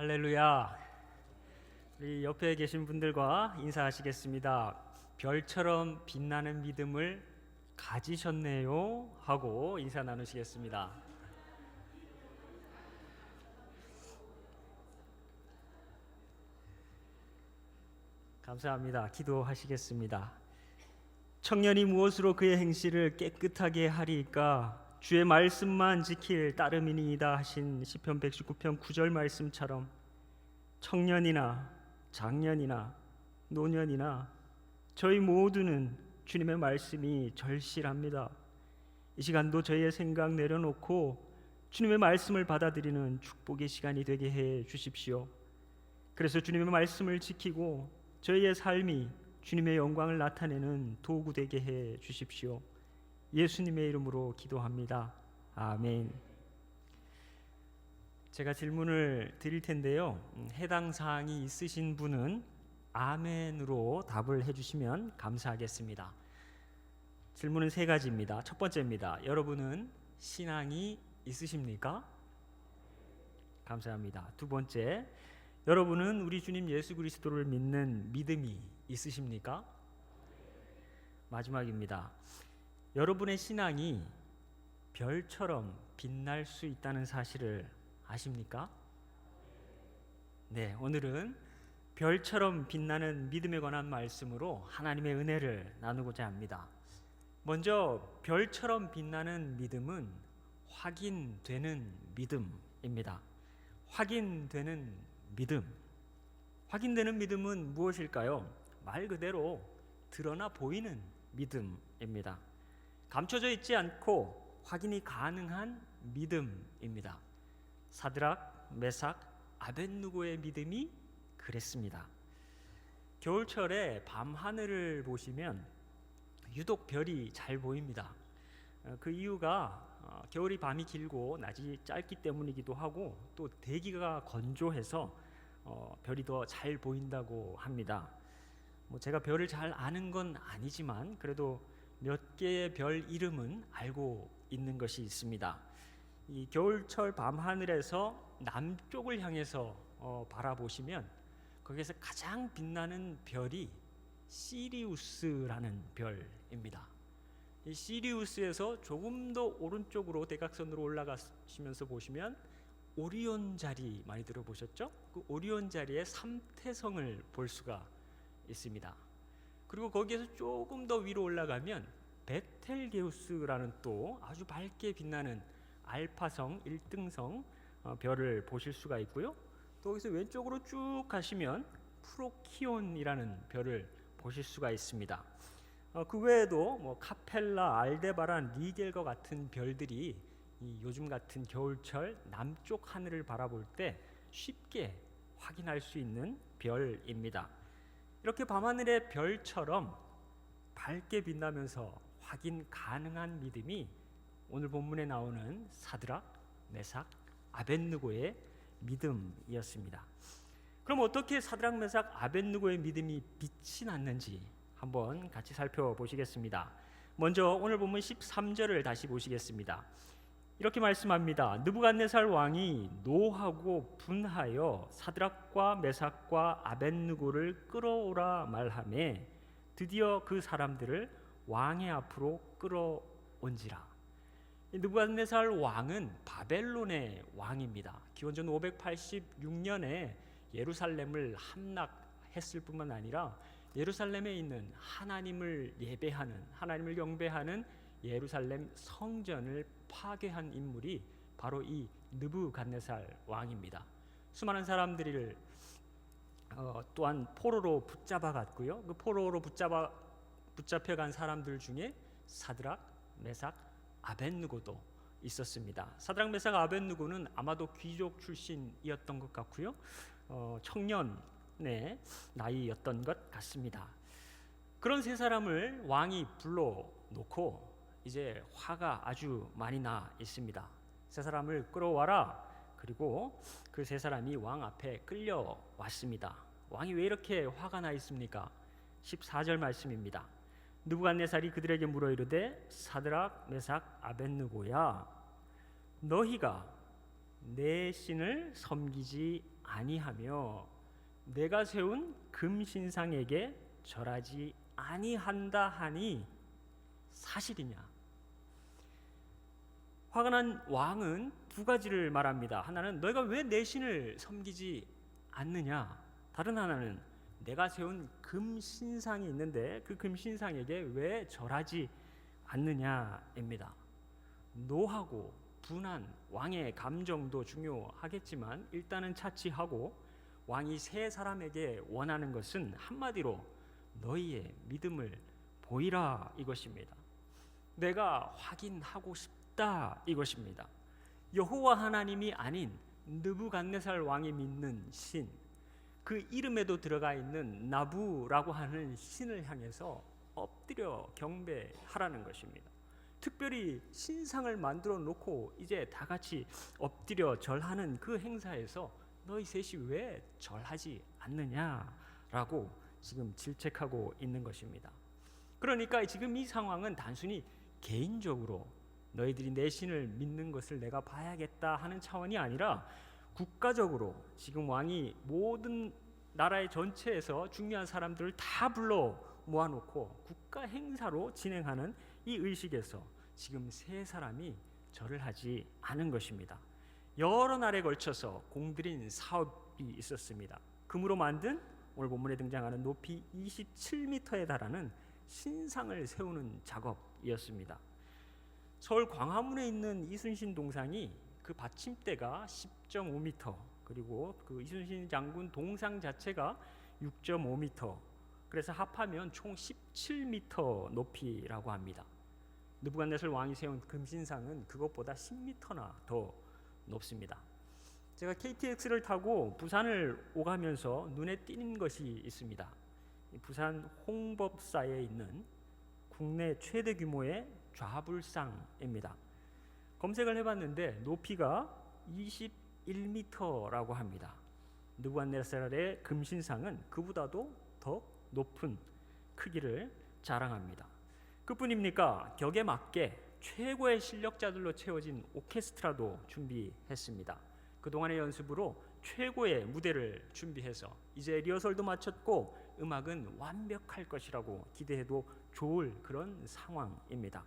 할렐루야. 우리 옆에 계신 분들과 인사하시겠습니다. 별처럼 빛나는 믿음을 가지셨네요 하고 인사 나누시겠습니다. 감사합니다. 기도하시겠습니다. 청년이 무엇으로 그의 행실을 깨끗하게 하리이까? 주의 말씀만 지킬 따름이니이다 하신 시편 119편 9절 말씀처럼 청년이나 장년이나 노년이나 저희 모두는 주님의 말씀이 절실합니다. 이 시간도 저희의 생각 내려놓고 주님의 말씀을 받아들이는 축복의 시간이 되게 해 주십시오. 그래서 주님의 말씀을 지키고 저희의 삶이 주님의 영광을 나타내는 도구 되게 해 주십시오. 예수님의 이름으로 기도합니다. 아멘. 제가 질문을 드릴 텐데요. 해당 사항이 있으신 분은 아멘으로 답을 해주시면 감사하겠습니다. 질문은 세 가지입니다. 첫 번째입니다. 여러분은 신앙이 있으십니까? 감사합니다. 두 번째, 여러분은 우리 주님 예수 그리스도를 믿는 믿음이 있으십니까? 마지막입니다. 여러분의 신앙이 별처럼 빛날 수 있다는 사실을 아십니까? 네, 오늘은 별처럼 빛나는 믿음에 관한 말씀으로 하나님의 은혜를 나누고자 합니다. 먼저 별처럼 빛나는 믿음은 확인되는 믿음입니다. 확인되는 믿음. 확인되는 믿음은 무엇일까요? 말 그대로 드러나 보이는 믿음입니다. 감춰져 있지 않고 확인이 가능한 믿음입니다. 사드락, 메삭, 아벳느고의 믿음이 그랬습니다. 겨울철에 밤하늘을 보시면 유독 별이 잘 보입니다. 그 이유가 겨울이 밤이 길고 낮이 짧기 때문이기도 하고 또 대기가 건조해서 별이 더 잘 보인다고 합니다. 제가 별을 잘 아는 건 아니지만 그래도 몇 개의 별 이름은 알고 있는 것이 있습니다. 이 겨울철 밤하늘에서 남쪽을 향해서 바라보시면 거기에서 가장 빛나는 별이 시리우스라는 별입니다. 이 시리우스에서 조금 더 오른쪽으로 대각선으로 올라가시면서 보시면 오리온 자리 많이 들어보셨죠? 그 오리온 자리의 삼태성을 볼 수가 있습니다. 그리고 거기에서 조금 더 위로 올라가면 베텔게우스라는 또 아주 밝게 빛나는 알파성 1등성 별을 보실 수가 있고요. 또 거기서 왼쪽으로 쭉 가시면 프로키온이라는 별을 보실 수가 있습니다. 그 외에도 카펠라, 알데바란, 리겔과 같은 별들이 요즘 같은 겨울철 남쪽 하늘을 바라볼 때 쉽게 확인할 수 있는 별입니다. 이렇게 밤하늘의 별처럼 밝게 빛나면서 확인 가능한 믿음이 오늘 본문에 나오는 사드락, 메삭, 아벳느고의 믿음이었습니다. 그럼 어떻게 사드락, 메삭, 아벳느고의 믿음이 빛이 났는지 한번 같이 살펴보시겠습니다. 먼저 오늘 본문 13절을 다시 보시겠습니다. 이렇게 말씀합니다. 느부갓네살 왕이 노하고 분하여 사드락과 메삭과 아벳느고를 끌어오라 말하매 드디어 그 사람들을 왕의 앞으로 끌어온지라. 느부갓네살 왕은 바벨론의 왕입니다. 기원전 586년에 예루살렘을 함락했을 뿐만 아니라 예루살렘에 있는 하나님을 예배하는, 하나님을 경배하는 예루살렘 성전을 파괴한 인물이 바로 이 느부갓네살 왕입니다. 수많은 사람들을 또한 포로로 붙잡아갔고요. 그 포로로 붙잡혀간 사람들 중에 사드락, 메삭, 아벳느고도 있었습니다. 사드락, 메삭, 아벳느고는 아마도 귀족 출신이었던 것 같고요. 청년의 나이였던 것 같습니다. 그런 세 사람을 왕이 불러놓고 이제 화가 아주 많이 나 있습니다. 세 사람을 끌어와라. 그리고 그 세 사람이 왕 앞에 끌려왔습니다. 왕이 왜 이렇게 화가 나 있습니까? 14절 말씀입니다. 느부갓네살이 그들에게 물어 이르되 사드락, 메삭, 아벳느고야, 너희가 내 신을 섬기지 아니하며 내가 세운 금신상에게 절하지 아니한다 하니 사실이냐? 화가 난 왕은 두 가지를 말합니다. 하나는 너희가 왜 내 신을 섬기지 않느냐? 다른 하나는 내가 세운 금신상이 있는데 그 금신상에게 왜 절하지 않느냐입니다. 노하고 분한 왕의 감정도 중요하겠지만 일단은 차치하고 왕이 세 사람에게 원하는 것은 한마디로 너희의 믿음을 보이라 이것입니다. 내가 확인하고 싶다 이것입니다. 여호와 하나님이 아닌 느부갓네살 왕이 믿는 신, 그 이름에도 들어가 있는 나부라고 하는 신을 향해서 엎드려 경배하라는 것입니다. 특별히 신상을 만들어 놓고 이제 다 같이 엎드려 절하는 그 행사에서 너희 셋이 왜 절하지 않느냐라고 지금 질책하고 있는 것입니다. 그러니까 지금 이 상황은 단순히 개인적으로 너희들이 내 신을 믿는 것을 내가 봐야겠다 하는 차원이 아니라 국가적으로 지금 왕이 모든 나라의 전체에서 중요한 사람들을 다 불러 모아놓고 국가 행사로 진행하는 이 의식에서 지금 세 사람이 절을 하지 않은 것입니다. 여러 날에 걸쳐서 공들인 사업이 있었습니다. 금으로 만든 오늘 본문에 등장하는 높이 27m에 달하는 신상을 세우는 작업이었습니다. 서울 광화문에 있는 이순신 동상이 그 받침대가 10.5m, 그리고 그 이순신 장군 동상 자체가 6.5m, 그래서 합하면 총 17m 높이라고 합니다. 느부갓네살 왕이 세운 금신상은 그것보다 10m나 더 높습니다. 제가 KTX를 타고 부산을 오가면서 눈에 띄는 것이 있습니다. 부산 홍법사에 있는 국내 최대 규모의 좌불상입니다. 검색을 해봤는데 높이가 21m라고 합니다. 느부갓네살의 금신상은 그보다도 더 높은 크기를 자랑합니다. 그뿐입니까? 격에 맞게 최고의 실력자들로 채워진 오케스트라도 준비했습니다. 그동안의 연습으로 최고의 무대를 준비해서 이제 리허설도 마쳤고 음악은 완벽할 것이라고 기대해도 좋을 그런 상황입니다.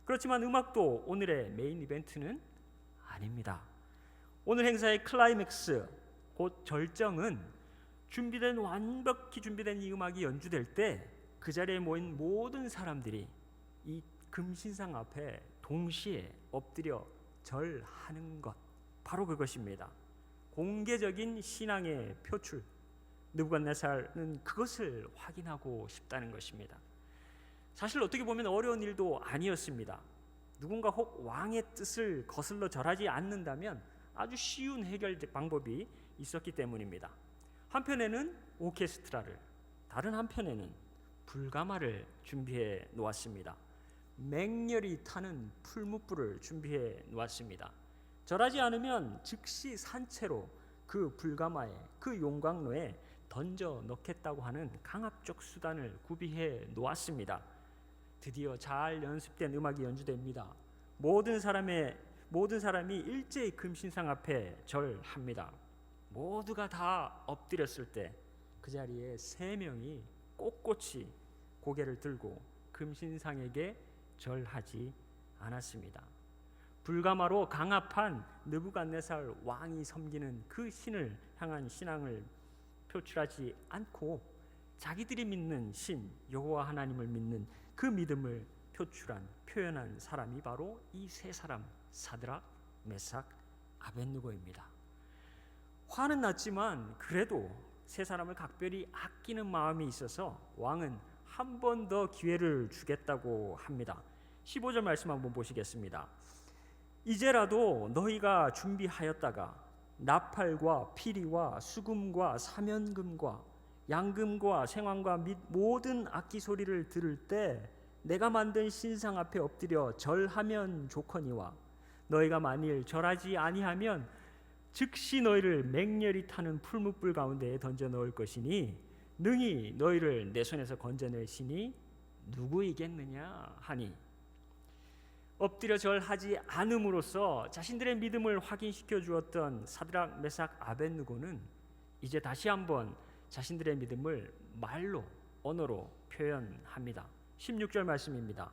그렇지만 음악도 오늘의 메인 이벤트는 아닙니다. 오늘 행사의 클라이맥스, 곧 절정은 완벽히 준비된 이 음악이 연주될 때 그 자리에 모인 모든 사람들이 이 금신상 앞에 동시에 엎드려 절하는 것, 바로 그것입니다. 공개적인 신앙의 표출. 느부갓네살은 그것을 확인하고 싶다는 것입니다. 사실 어떻게 보면 어려운 일도 아니었습니다. 누군가 혹 왕의 뜻을 거슬러 절하지 않는다면 아주 쉬운 해결 방법이 있었기 때문입니다. 한편에는 오케스트라를, 다른 한편에는 불가마를 준비해 놓았습니다. 맹렬히 타는 풀무불을 준비해 놓았습니다. 절하지 않으면 즉시 산채로 그 불가마에, 그 용광로에 던져 넣겠다고 하는 강압적 수단을 구비해 놓았습니다. 드디어 잘 연습된 음악이 연주됩니다. 모든 사람이 일제히 금신상 앞에 절합니다. 모두가 다 엎드렸을 때 그 자리에 세 명이 꼿꼿이 고개를 들고 금신상에게 절하지 않았습니다. 불가마로 강압한 느부갓네살 왕이 섬기는 그 신을 향한 신앙을 표출하지 않고 자기들이 믿는 신 여호와 하나님을 믿는 그 믿음을 표현한 사람이 바로 이 세 사람, 사드락, 메삭, 아벳느고입니다. 화는 났지만 그래도 세 사람을 각별히 아끼는 마음이 있어서 왕은 한 번 더 기회를 주겠다고 합니다. 15절 말씀 한번 보시겠습니다. 이제라도 너희가 준비하였다가 나팔과 피리와 수금과 사면금과 양금과 생황과 및 모든 악기 소리를 들을 때 내가 만든 신상 앞에 엎드려 절하면 좋거니와 너희가 만일 절하지 아니하면 즉시 너희를 맹렬히 타는 풀무불 가운데에 던져 넣을 것이니 능히 너희를 내 손에서 건져낼 신이 누구이겠느냐 하니, 엎드려 절하지 않음으로써 자신들의 믿음을 확인시켜 주었던 사드락, 메삭, 아벳느고는 이제 다시 한번 자신들의 믿음을 말로, 언어로 표현합니다. 16절 말씀입니다.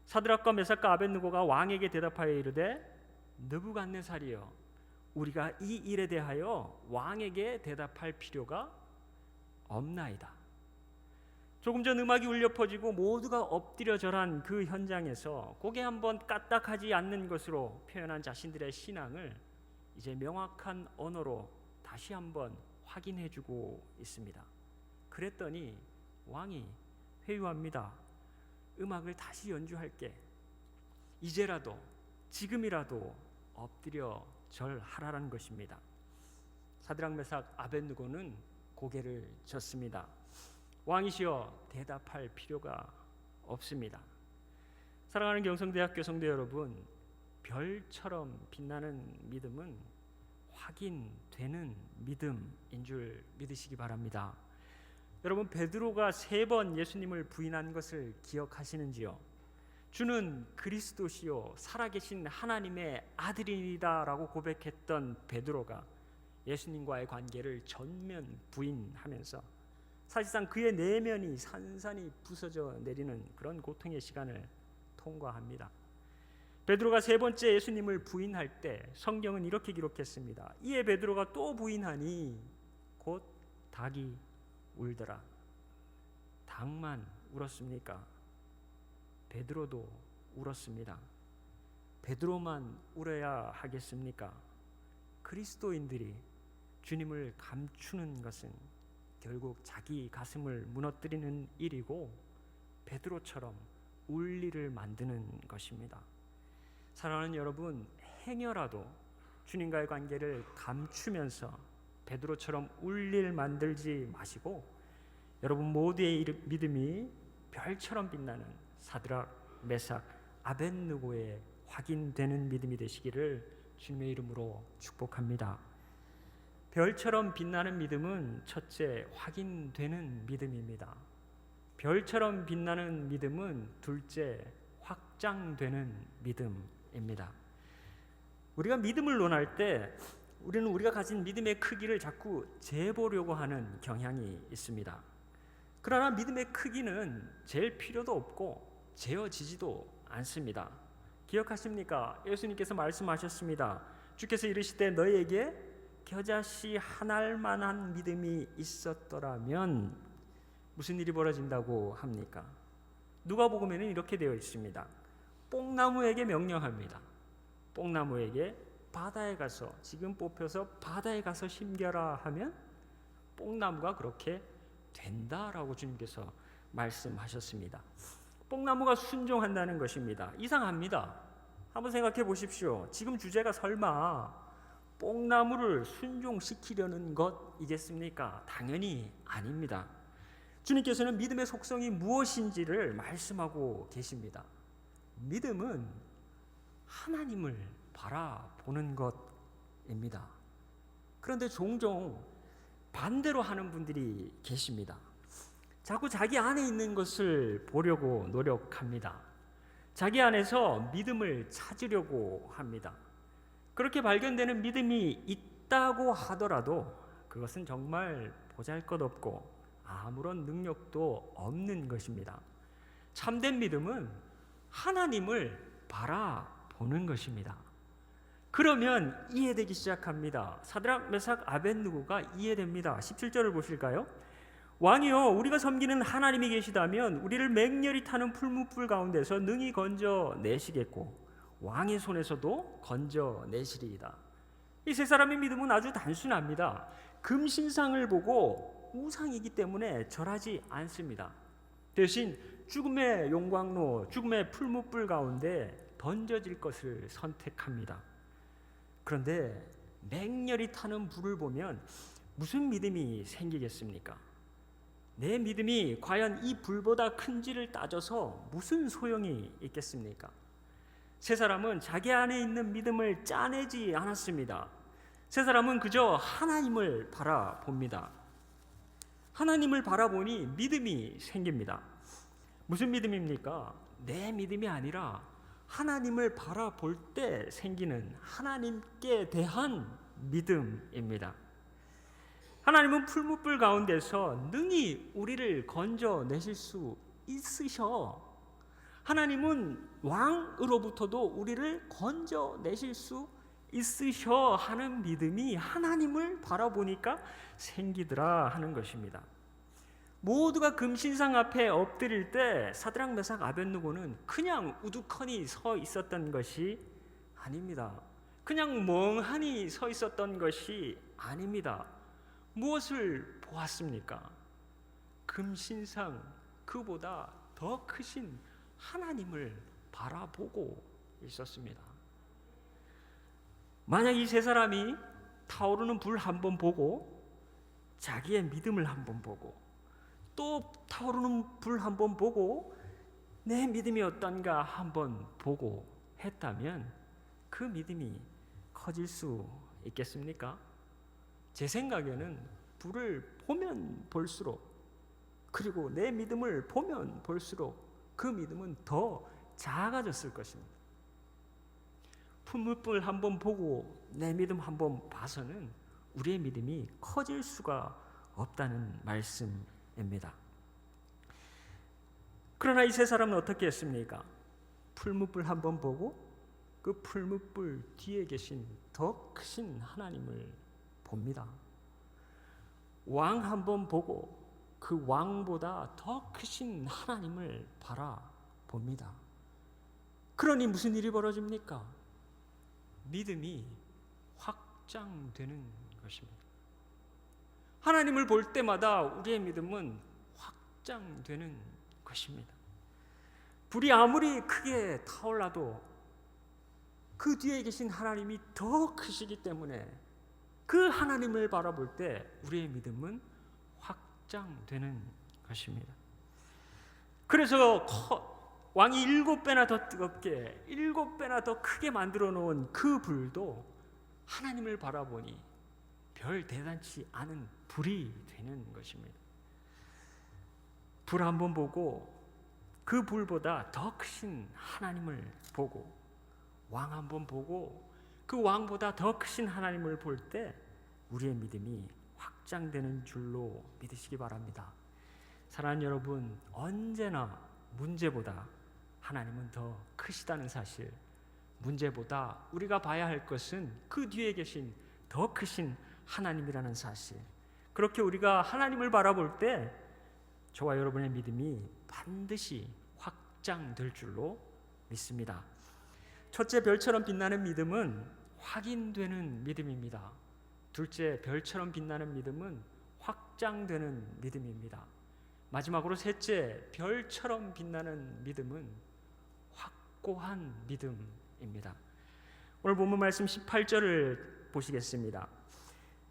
사드락과 메삭과 아벳느고가 왕에게 대답하여 이르되 느부갓네살이여, 우리가 이 일에 대하여 왕에게 대답할 필요가 없나이다. 조금 전 음악이 울려 퍼지고 모두가 엎드려 절한 그 현장에서 고개 한번 까딱하지 않는 것으로 표현한 자신들의 신앙을 이제 명확한 언어로 다시 한번 확인해주고 있습니다. 그랬더니 왕이 회유합니다. 음악을 다시 연주할게. 이제라도, 지금이라도 엎드려 절하라는 것입니다. 사드락, 메삭, 아벳느고는 고개를 젓습니다. 왕이시여, 대답할 필요가 없습니다. 사랑하는 경성대학교 성도 여러분, 별처럼 빛나는 믿음은 확인되는 믿음인 줄 믿으시기 바랍니다. 여러분, 베드로가 3번 예수님을 부인한 것을 기억하시는지요? 주는 그리스도시요 살아계신 하나님의 아들이다 라고 고백했던 베드로가 예수님과의 관계를 전면 부인하면서 사실상 그의 내면이 산산이 부서져 내리는 그런 고통의 시간을 통과합니다. 베드로가 3번째 예수님을 부인할 때 성경은 이렇게 기록했습니다. 이에 베드로가 또 부인하니 곧 닭이 울더라. 닭만 울었습니까? 베드로도 울었습니다. 베드로만 울어야 하겠습니까? 그리스도인들이 주님을 감추는 것은 결국 자기 가슴을 무너뜨리는 일이고 베드로처럼 울 일을 만드는 것입니다. 사랑하는 여러분, 행여라도 주님과의 관계를 감추면서 베드로처럼 울 일 만들지 마시고 여러분 모두의 믿음이 별처럼 빛나는 사드락, 메삭, 아벳느고의 확인되는 믿음이 되시기를 주님의 이름으로 축복합니다. 별처럼 빛나는 믿음은 첫째, 확인되는 믿음입니다. 별처럼 빛나는 믿음은 둘째, 확장되는 믿음입니다. 우리가 믿음을 논할 때 우리는 우리가 가진 믿음의 크기를 자꾸 재보려고 하는 경향이 있습니다. 그러나 믿음의 크기는 잴 필요도 없고 재어지지도 않습니다. 기억하십니까? 예수님께서 말씀하셨습니다. 주께서 이르시되 너희에게 겨자씨 한 알만한 믿음이 있었더라면 무슨 일이 벌어진다고 합니까? 누가복음에는 이렇게 되어 있습니다. 뽕나무에게 명령합니다. 뽕나무에게 바다에 가서, 지금 뽑혀서 바다에 가서 심겨라 하면 뽕나무가 그렇게 된다라고 주님께서 말씀하셨습니다. 뽕나무가 순종한다는 것입니다. 이상합니다. 한번 생각해 보십시오. 지금 주제가 설마 뽕나무를 순종시키려는 것이겠습니까? 당연히 아닙니다. 주님께서는 믿음의 속성이 무엇인지를 말씀하고 계십니다. 믿음은 하나님을 바라보는 것입니다. 그런데 종종 반대로 하는 분들이 계십니다. 자꾸 자기 안에 있는 것을 보려고 노력합니다. 자기 안에서 믿음을 찾으려고 합니다. 그렇게 발견되는 믿음이 있다고 하더라도 그것은 정말 보잘것없고 아무런 능력도 없는 것입니다. 참된 믿음은 하나님을 바라보는 것입니다. 그러면 이해되기 시작합니다. 사드락, 메삭, 아벳느고가 이해됩니다. 17절을 보실까요? 왕이여, 우리가 섬기는 하나님이 계시다면 우리를 맹렬히 타는 풀무불 가운데서 능히 건져내시겠고 왕의 손에서도 건져내시리이다. 이 세 사람의 믿음은 아주 단순합니다. 금신상을 보고 우상이기 때문에 절하지 않습니다. 대신 죽음의 용광로, 죽음의 풀무불 가운데 던져질 것을 선택합니다. 그런데 맹렬히 타는 불을 보면 무슨 믿음이 생기겠습니까? 내 믿음이 과연 이 불보다 큰지를 따져서 무슨 소용이 있겠습니까? 세 사람은 자기 안에 있는 믿음을 짜내지 않았습니다. 세 사람은 그저 하나님을 바라봅니다. 하나님을 바라보니 믿음이 생깁니다. 무슨 믿음입니까? 내 믿음이 아니라 하나님을 바라볼 때 생기는 하나님께 대한 믿음입니다. 하나님은 풀무불 가운데서 능히 우리를 건져내실 수 있으셔. 하나님은 왕으로부터도 우리를 건져내실 수 있으셔 하는 믿음이 하나님을 바라보니까 생기더라 하는 것입니다. 모두가 금신상 앞에 엎드릴 때 사드락 메삭 아벳느고는 그냥 우두커니 서 있었던 것이 아닙니다. 그냥 멍하니 서 있었던 것이 아닙니다. 무엇을 보았습니까? 금신상, 그보다 더 크신 하나님을 바라보고 있었습니다. 만약 이 세 사람이 타오르는 불 한번 보고, 자기의 믿음을 한번 보고, 또 타오르는 불 한번 보고 내 믿음이 어떤가 한번 보고 했다면 그 믿음이 커질 수 있겠습니까? 제 생각에는 불을 보면 볼수록, 그리고 내 믿음을 보면 볼수록 그 믿음은 더 작아졌을 것입니다. 풀무불 한번 보고 내 믿음 한번 봐서는 우리의 믿음이 커질 수가 없다는 말씀입니다. 그러나 이 세 사람은 어떻게 했습니까? 풀무불 한번 보고 그 풀무불 뒤에 계신 더 크신 하나님을 봅니다. 왕 한번 보고 그 왕보다 더 크신 하나님을 바라봅니다. 그러니 무슨 일이 벌어집니까? 믿음이 확장되는 것입니다. 하나님을 볼 때마다 우리의 믿음은 확장되는 것입니다. 불이 아무리 크게 타올라도 그 뒤에 계신 하나님이 더 크시기 때문에 그 하나님을 바라볼 때 우리의 믿음은 확장되는 것입니다. 그래서 왕이 7배나 더 뜨겁게 7배나 더 크게 만들어 놓은 그 불도 하나님을 바라보니 별 대단치 않은 불이 되는 것입니다. 불 한번 보고 그 불보다 더 크신 하나님을 보고, 왕 한번 보고 그 왕보다 더 크신 하나님을 볼 때 우리의 믿음이 확장되는 줄로 믿으시기 바랍니다. 사랑하는 여러분, 언제나 문제보다 하나님은 더 크시다는 사실, 문제보다 우리가 봐야 할 것은 그 뒤에 계신 더 크신 하나님이라는 사실, 그렇게 우리가 하나님을 바라볼 때 저와 여러분의 믿음이 반드시 확장될 줄로 믿습니다. 첫째, 별처럼 빛나는 믿음은 확인되는 믿음입니다. 둘째, 별처럼 빛나는 믿음은 확장되는 믿음입니다. 마지막으로 셋째, 별처럼 빛나는 믿음은 확고한 믿음입니다. 오늘 본문 말씀 18절을 보시겠습니다.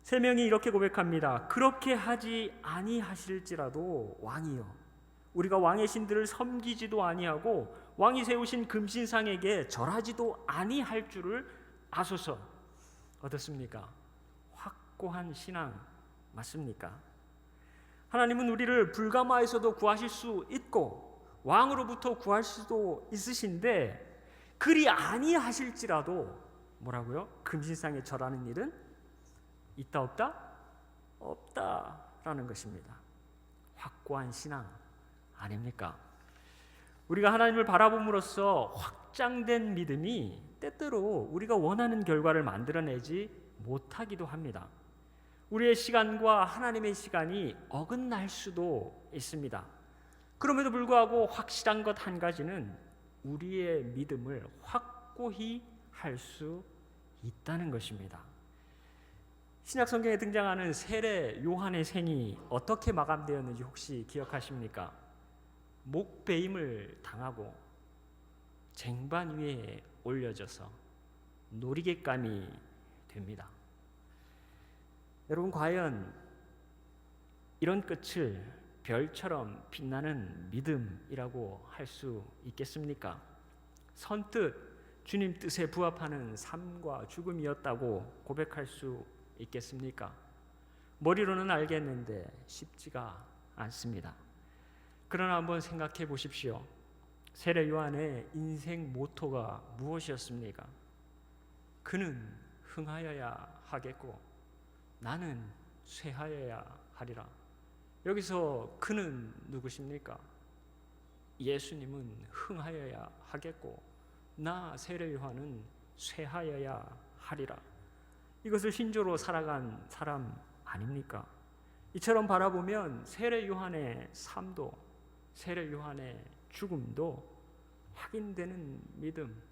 세 명이 이렇게 고백합니다. 그렇게 하지 아니하실지라도 왕이여, 우리가 왕의 신들을 섬기지도 아니하고 왕이 세우신 금신상에게 절하지도 아니할 줄을 아소서. 어떻습니까? 확고한 신앙 맞습니까? 하나님은 우리를 불가마에서도 구하실 수 있고 왕으로부터 구할 수도 있으신데, 그리 아니하실지라도 뭐라고요? 금신상에 절하는 일은 있다 없다? 없다라는 것입니다. 확고한 신앙 아닙니까? 우리가 하나님을 바라봄으로써 확장된 믿음이 때때로 우리가 원하는 결과를 만들어내지 못하기도 합니다. 우리의 시간과 하나님의 시간이 어긋날 수도 있습니다. 그럼에도 불구하고 확실한 것 한 가지는 우리의 믿음을 확고히 할 수 있다는 것입니다. 신약 성경에 등장하는 세례 요한의 생이 어떻게 마감되었는지 혹시 기억하십니까? 목베임을 당하고 쟁반 위에 올려져서 놀이객감이 됩니다. 여러분, 과연 이런 끝을 별처럼 빛나는 믿음이라고 할 수 있겠습니까? 선뜻 주님 뜻에 부합하는 삶과 죽음이었다고 고백할 수 있겠습니까? 머리로는 알겠는데 쉽지가 않습니다. 그러나 한번 생각해 보십시오. 세례 요한의 인생 모토가 무엇이었습니까? 그는 흥하여야 하겠고 나는 쇠하여야 하리라. 여기서 그는 누구십니까? 예수님은 흥하여야 하겠고 나 세례 요한은 쇠하여야 하리라. 이것을 신조로 살아간 사람 아닙니까? 이처럼 바라보면 세례 요한의 삶도 세례 요한의 죽음도 확인되는 믿음,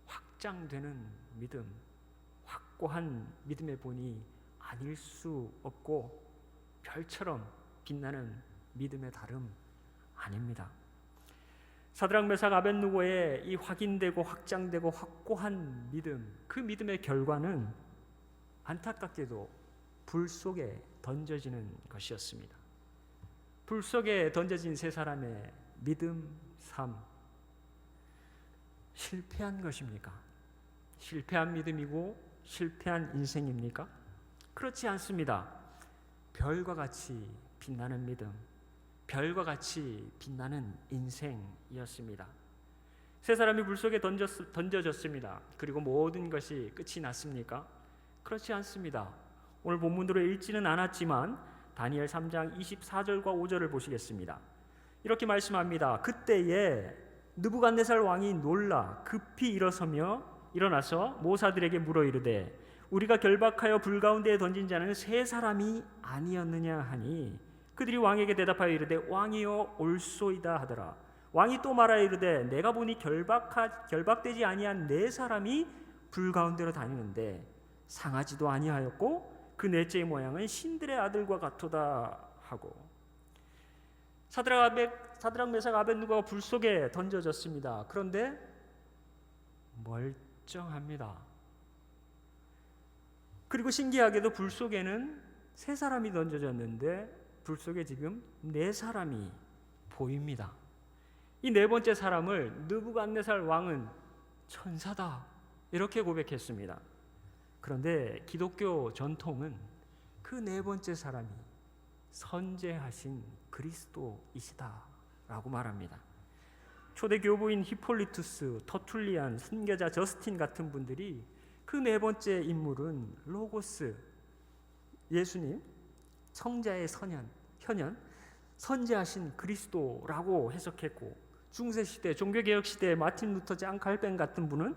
확장되는 믿음, 확고한 믿음의 본이 아닐 수 없고 별처럼 빛나는 믿음의 다름 아닙니다. 사드락 메삭 아벳느고의 이 확인되고 확장되고 확고한 믿음, 그 믿음의 결과는 안타깝게도 불 속에 던져지는 것이었습니다. 불 속에 던져진 세 사람의 믿음, 삶, 실패한 것입니까? 실패한 믿음이고 실패한 인생입니까? 그렇지 않습니다. 별과 같이 빛나는 믿음, 별과 같이 빛나는 인생이었습니다. 세 사람이 불 속에 던져졌습니다. 그리고 모든 것이 끝이 났습니까? 그렇지 않습니다. 오늘 본문대로 읽지는 않았지만 다니엘 3장 24절과 5절을 보시겠습니다. 이렇게 말씀합니다. 그때에 느부갓네살 왕이 놀라 급히 일어나서 모사들에게 물어 이르되 우리가 결박하여 불 가운데에 던진 자는 세 사람이 아니었느냐 하니 그들이 왕에게 대답하여 이르되 왕이여 올소이다 하더라. 왕이 또 말하여 이르되 내가 보니 결박되지 아니한 네 사람이 불 가운데로 다니는데 상하지도 아니하였고 그 넷째의 모양은 신들의 아들과 같도다 하고. 사드락 메삭 아벳느고가 불 속에 던져졌습니다. 그런데 멀쩡합니다. 그리고 신기하게도 불 속에는 세 사람이 던져졌는데 불 속에 지금 네 사람이 보입니다. 이 네 번째 사람을 느부갓네살 왕은 천사다 이렇게 고백했습니다. 그런데 기독교 전통은 그 네 번째 사람이 선제하신 그리스도이시다라고 말합니다. 초대 교부인 히폴리투스, 터툴리안, 순교자 저스틴 같은 분들이 그 네 번째 인물은 로고스, 예수님, 성자의 현현, 선제하신 그리스도라고 해석했고 중세시대, 종교개혁시대의 마틴 루터 장 칼뱅 같은 분은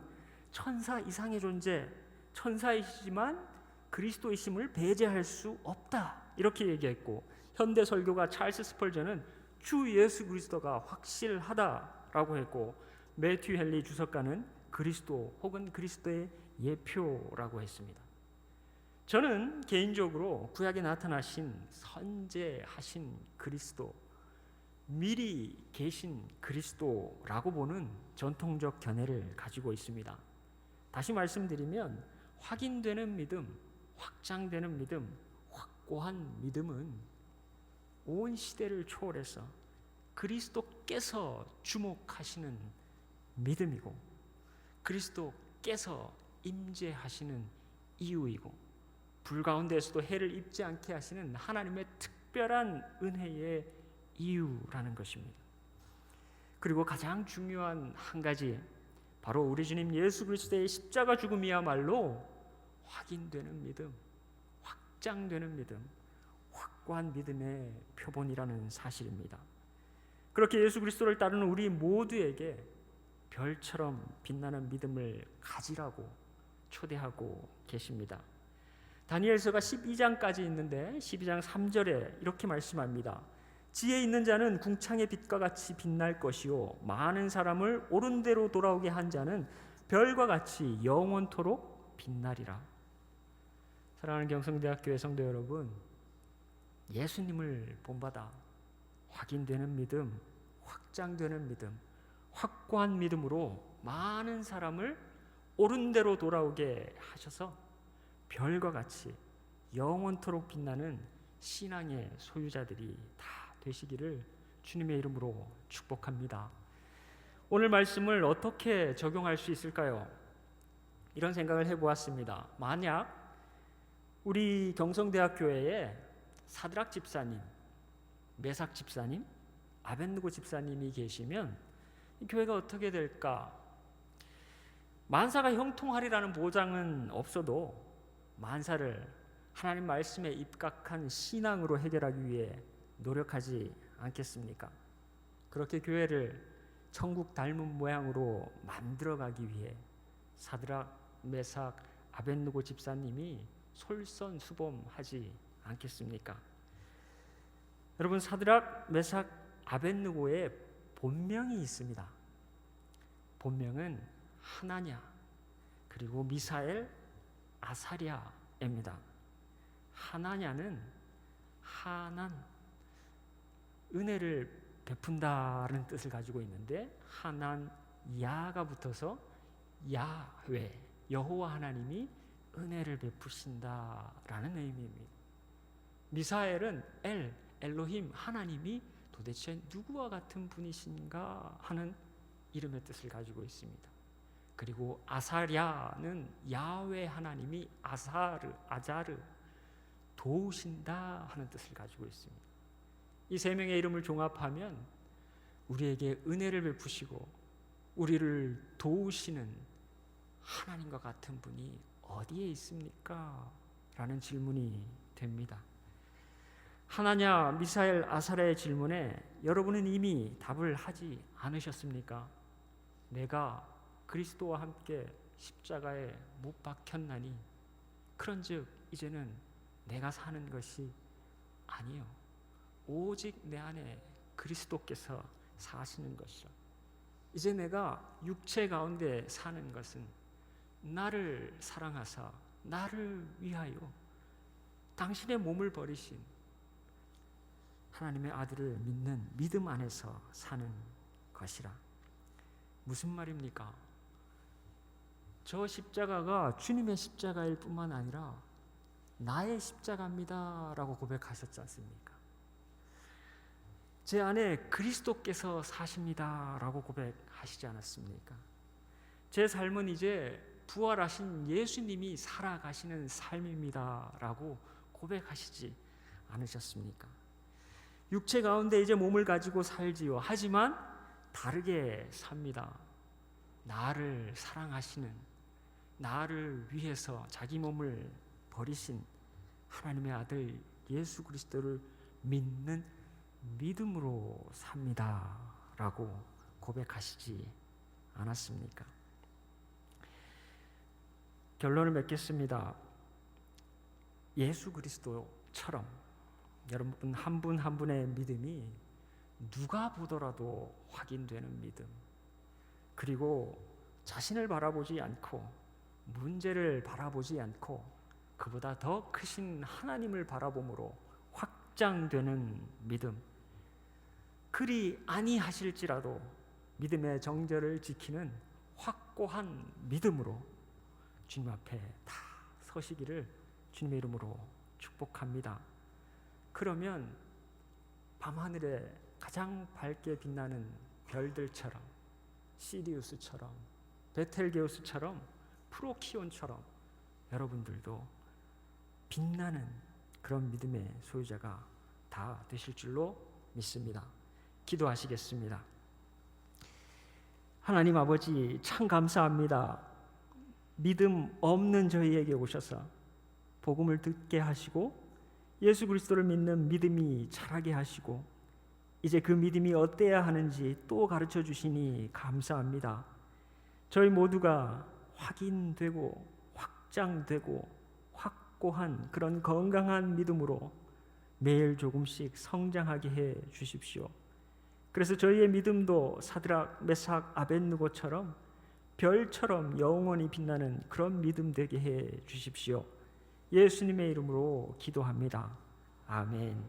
천사 이상의 존재, 천사이시지만 그리스도이심을 배제할 수 없다 이렇게 얘기했고 현대 설교가 찰스 스펄전은 주 예수 그리스도가 확실하다라고 했고 매튜 헨리 주석가는 그리스도 혹은 그리스도의 예표라고 했습니다. 저는 개인적으로 구약에 나타나신 선제하신 그리스도, 미리 계신 그리스도라고 보는 전통적 견해를 가지고 있습니다. 다시 말씀드리면 확인되는 믿음, 확장되는 믿음, 확고한 믿음은 온 시대를 초월해서 그리스도께서 주목하시는 믿음이고 그리스도께서 임재하시는 이유이고 불 가운데에서도 해를 입지 않게 하시는 하나님의 특별한 은혜의 이유라는 것입니다. 그리고 가장 중요한 한 가지, 바로 우리 주님 예수 그리스도의 십자가 죽음이야말로 확인되는 믿음, 확장되는 믿음, 확고한 믿음의 표본이라는 사실입니다. 그렇게 예수 그리스도를 따르는 우리 모두에게 별처럼 빛나는 믿음을 가지라고 초대하고 계십니다. 다니엘서가 12장까지 있는데 12장 3절에 이렇게 말씀합니다. 지혜 있는 자는 궁창의 빛과 같이 빛날 것이요 많은 사람을 옳은 대로 돌아오게 한 자는 별과 같이 영원토록 빛나리라. 사랑하는 경성대학교의 성도 여러분, 예수님을 본받아 확인되는 믿음, 확장되는 믿음, 확고한 믿음으로 많은 사람을 옳은 대로 돌아오게 하셔서 별과 같이 영원토록 빛나는 신앙의 소유자들이 다 되시기를 주님의 이름으로 축복합니다. 오늘 말씀을 어떻게 적용할 수 있을까요? 이런 생각을 해보았습니다. 만약 우리 경성대학교에 사드락 집사님, 메삭 집사님, 아벳느고 집사님이 계시면 이 교회가 어떻게 될까? 만사가 형통하리라는 보장은 없어도 만사를 하나님 말씀에 입각한 신앙으로 해결하기 위해 노력하지 않겠습니까? 그렇게 교회를 천국 닮은 모양으로 만들어가기 위해 사드락, 메삭, 아벳느고 집사님이 솔선수범하지 않겠습니까? 여러분, 사드락, 메삭, 아벳느고의 본명이 있습니다. 본명은 하나냐 그리고 미사엘, 아사랴입니다. 하나냐는 하난, 은혜를 베푼다는 뜻을 가지고 있는데 하난 야가 붙어서 야훼, 여호와 하나님이 은혜를 베푸신다라는 의미입니다. 미사엘은 엘로힘, 하나님이 도대체 누구와 같은 분이신가 하는 이름의 뜻을 가지고 있습니다. 그리고 아사랴는 야훼 하나님이 아자르 도우신다 하는 뜻을 가지고 있습니다. 이 세 명의 이름을 종합하면 우리에게 은혜를 베푸시고 우리를 도우시는 하나님과 같은 분이 어디에 있습니까? 라는 질문이 됩니다. 하나냐, 미사엘, 아사랴의 질문에 여러분은 이미 답을 하지 않으셨습니까? 내가 그리스도와 함께 십자가에 못 박혔나니 그런즉 이제는 내가 사는 것이 아니요 오직 내 안에 그리스도께서 사시는 것이요 이제 내가 육체 가운데 사는 것은 나를 사랑하사 나를 위하여 당신의 몸을 버리신 하나님의 아들을 믿는 믿음 안에서 사는 것이라. 무슨 말입니까? 저 십자가가 주님의 십자가일 뿐만 아니라 나의 십자가입니다 라고 고백하셨지 않습니까? 제 안에 그리스도께서 사십니다 라고 고백하시지 않았습니까? 제 삶은 이제 부활하신 예수님이 살아가시는 삶입니다 라고 고백하시지 않으셨습니까? 육체 가운데 이제 몸을 가지고 살지요. 하지만 다르게 삽니다. 나를 사랑하시는, 나를 위해서 자기 몸을 버리신 하나님의 아들 예수 그리스도를 믿는 믿음으로 삽니다 라고 고백하시지 않았습니까? 결론을 맺겠습니다. 예수 그리스도처럼 여러분 한 분 한 분의 믿음이 누가 보더라도 확인되는 믿음, 그리고 자신을 바라보지 않고 문제를 바라보지 않고 그보다 더 크신 하나님을 바라봄으로 확장되는 믿음, 그리 아니하실지라도 믿음의 정절을 지키는 확고한 믿음으로 주님 앞에 다 서시기를 주님의 이름으로 축복합니다. 그러면 밤하늘에 가장 밝게 빛나는 별들처럼, 시리우스처럼, 베텔게우스처럼, 프로키온처럼 여러분들도 빛나는 그런 믿음의 소유자가 다 되실 줄로 믿습니다. 기도하시겠습니다. 하나님 아버지, 참 감사합니다. 믿음 없는 저희에게 오셔서 복음을 듣게 하시고 예수 그리스도를 믿는 믿음이 자라게 하시고 이제 그 믿음이 어때야 하는지 또 가르쳐 주시니 감사합니다. 저희 모두가 확인되고 확장되고 확고한 그런 건강한 믿음으로 매일 조금씩 성장하게 해 주십시오. 그래서 저희의 믿음도 사드락, 메삭, 아벳느고처럼 별처럼 영원히 빛나는 그런 믿음 되게 해 주십시오. 예수님의 이름으로 기도합니다. 아멘.